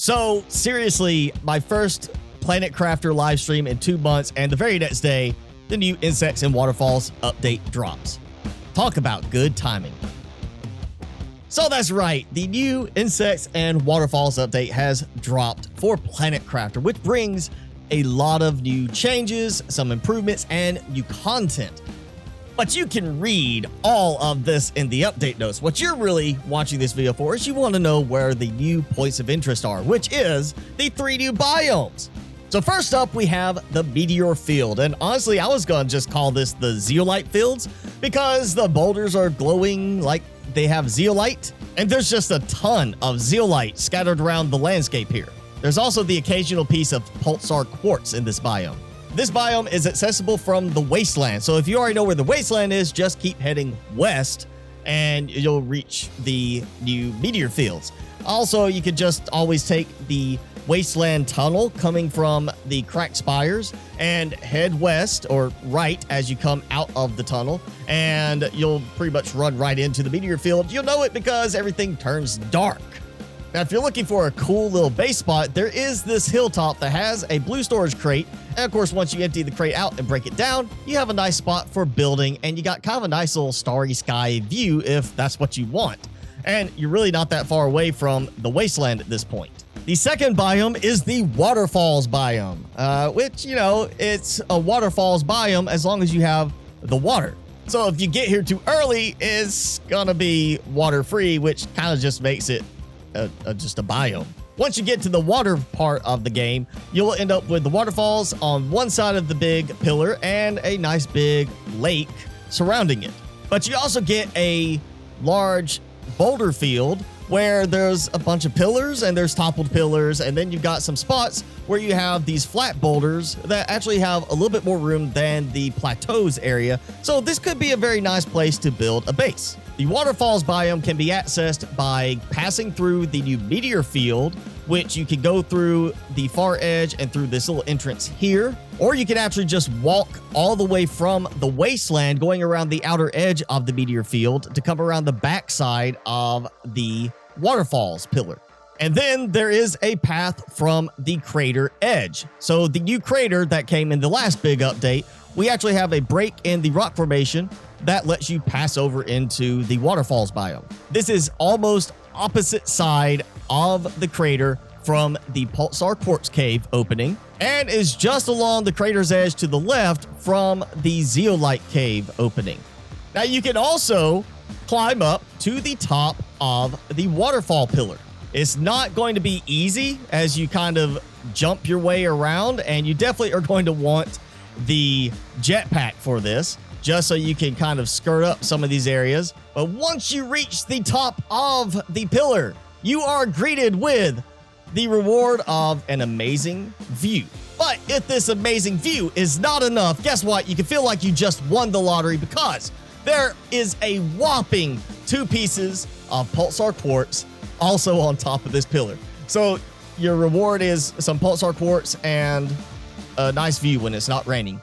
So seriously, my first Planet Crafter live stream in 2 months, and the very next day, the new Insects and Waterfalls update drops. Talk about good timing. So that's right, the new Insects and Waterfalls update has dropped for Planet Crafter, which brings a lot of new changes, some improvements, and new content. But you can read all of this in the update notes. What you're really watching this video for is you want to know where the new points of interest are, which is the 3 new biomes. So first up, we have the Meteor Field. And honestly, I was going to just call this the zeolite fields because the boulders are glowing like they have zeolite. And there's just a ton of zeolite scattered around the landscape here. There's also the occasional piece of pulsar quartz in this biome. This biome is accessible from the wasteland. So if you already know where the wasteland is, just keep heading west and you'll reach the new Meteor Fields. Also, you could just always take the wasteland tunnel coming from the cracked spires and head west or right as you come out of the tunnel, and you'll pretty much run right into the Meteor Field. You'll know it because everything turns dark. Now, if you're looking for a cool little base spot, there is this hilltop that has a blue storage crate. And of course, once you empty the crate out and break it down, you have a nice spot for building, and you got kind of a nice little starry sky view if that's what you want. And you're really not that far away from the wasteland at this point. The second biome is the Waterfalls biome, which, you know, it's a Waterfalls biome as long as you have the water. So if you get here too early, it's gonna be water free, which kind of just makes it just a biome. Once you get to the water part of the game, you'll end up with the waterfalls on one side of the big pillar and a nice big lake surrounding it. But you also get a large boulder field where there's a bunch of pillars and there's toppled pillars, and then you've got some spots where you have these flat boulders that actually have a little bit more room than the plateaus area. So this could be a very nice place to build a base. The Waterfalls biome can be accessed by passing through the new Meteor Field, which you can go through the far edge and through this little entrance here, or you can actually just walk all the way from the wasteland going around the outer edge of the Meteor Field to come around the backside of the Waterfalls pillar. And then there is a path from the crater edge. So the new crater that came in the last big update, we actually have a break in the rock formation that lets you pass over into the Waterfalls biome. This is almost opposite side of the crater from the pulsar quartz cave opening, and is just along the crater's edge to the left from the zeolite cave opening. Now you can also climb up to the top of the waterfall pillar. It's not going to be easy as you kind of jump your way around, and you definitely are going to want the jetpack for this, just so you can kind of skirt up some of these areas. But once you reach the top of the pillar, you are greeted with the reward of an amazing view. But if this amazing view is not enough, guess what? You can feel like you just won the lottery because there is a whopping 2 pieces of pulsar quartz also on top of this pillar. So your reward is some pulsar quartz and a nice view when it's not raining.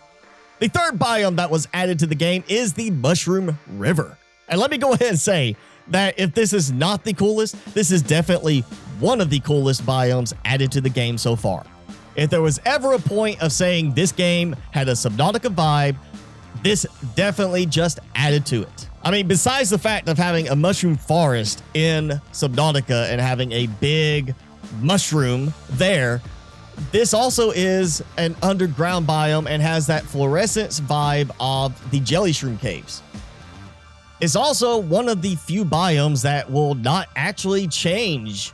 The third biome that was added to the game is the Mushroom River. And let me go ahead and say that if this is not the coolest, this is definitely one of the coolest biomes added to the game so far. If there was ever a point of saying this game had a Subnautica vibe, this definitely just added to it. I mean, besides the fact of having a mushroom forest in Subnautica and having a big mushroom there, this also is an underground biome and has that fluorescence vibe of the jelly shroom caves. It's also one of the few biomes that will not actually change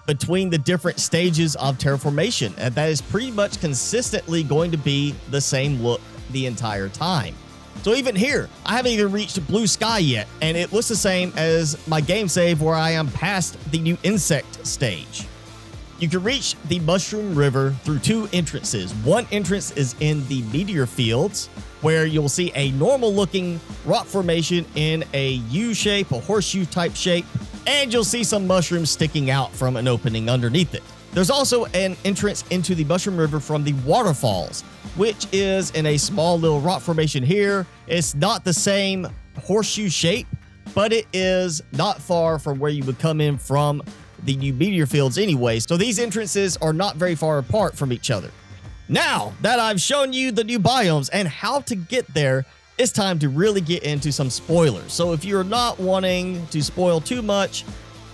between the different stages of terraformation, and that is pretty much consistently going to be the same look the entire time. So even here, I haven't even reached blue sky yet, and it looks the same as my game save where I am past the new insect stage. You can reach the Mushroom River through 2 entrances. One entrance is in the Meteor Fields, where you'll see a normal looking rock formation in a U shape, a horseshoe type shape, and you'll see some mushrooms sticking out from an opening underneath it. There's also an entrance into the Mushroom River from the Waterfalls, which is in a small little rock formation here. It's not the same horseshoe shape, but it is not far from where you would come in from the new Meteor Fields anyway, so these entrances are not very far apart from each other. Now that I've shown you the new biomes and how to get there, it's time to really get into some spoilers. So if you're not wanting to spoil too much,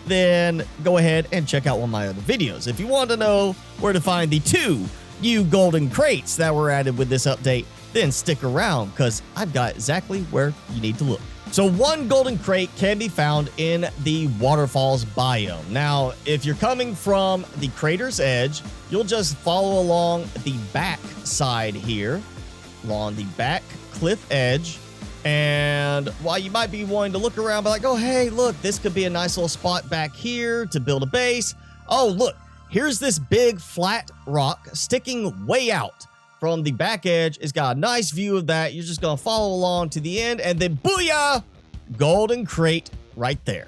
then go ahead and check out one of my other videos. If you want to know where to find the 2 new golden crates that were added with this update, then stick around because I've got exactly where you need to look. So 1 golden crate can be found in the Waterfalls biome. Now, if you're coming from the crater's edge, you'll just follow along the back side here, along the back cliff edge. And while you might be wanting to look around, but like, oh, hey, look, this could be a nice little spot back here to build a base. Oh, look, here's this big flat rock sticking way out from the back edge. It's got a nice view of that. You're just going to follow along to the end, and then booyah, golden crate right there.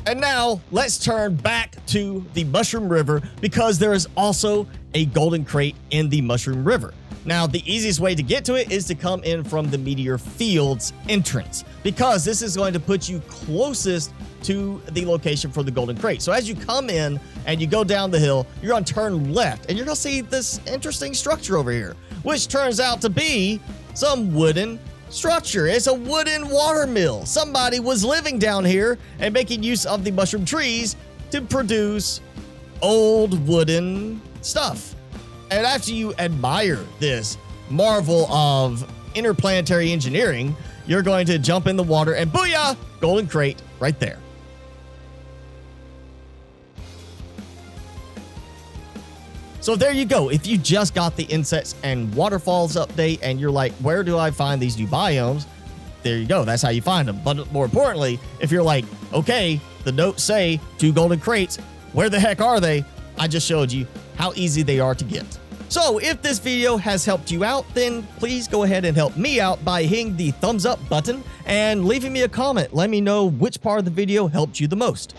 And now let's turn back to the Mushroom River because there is also a golden crate in the Mushroom River. Now, the easiest way to get to it is to come in from the Meteor Field's entrance because this is going to put you closest to the location for the golden crate. So as you come in and you go down the hill, you're going to turn left and you're going to see this interesting structure over here, which turns out to be some wooden structure. It's a wooden water mill. Somebody was living down here and making use of the mushroom trees to produce old wooden stuff. And after you admire this marvel of interplanetary engineering, you're going to jump in the water and booyah, golden crate right there. So there you go. If you just got the Insects and Waterfalls update and you're like, where do I find these new biomes? There you go. That's how you find them. But more importantly, if you're like, okay, the notes say 2 golden crates, where the heck are they? I just showed you how easy they are to get. So if this video has helped you out, then please go ahead and help me out by hitting the thumbs up button and leaving me a comment. Let me know which part of the video helped you the most.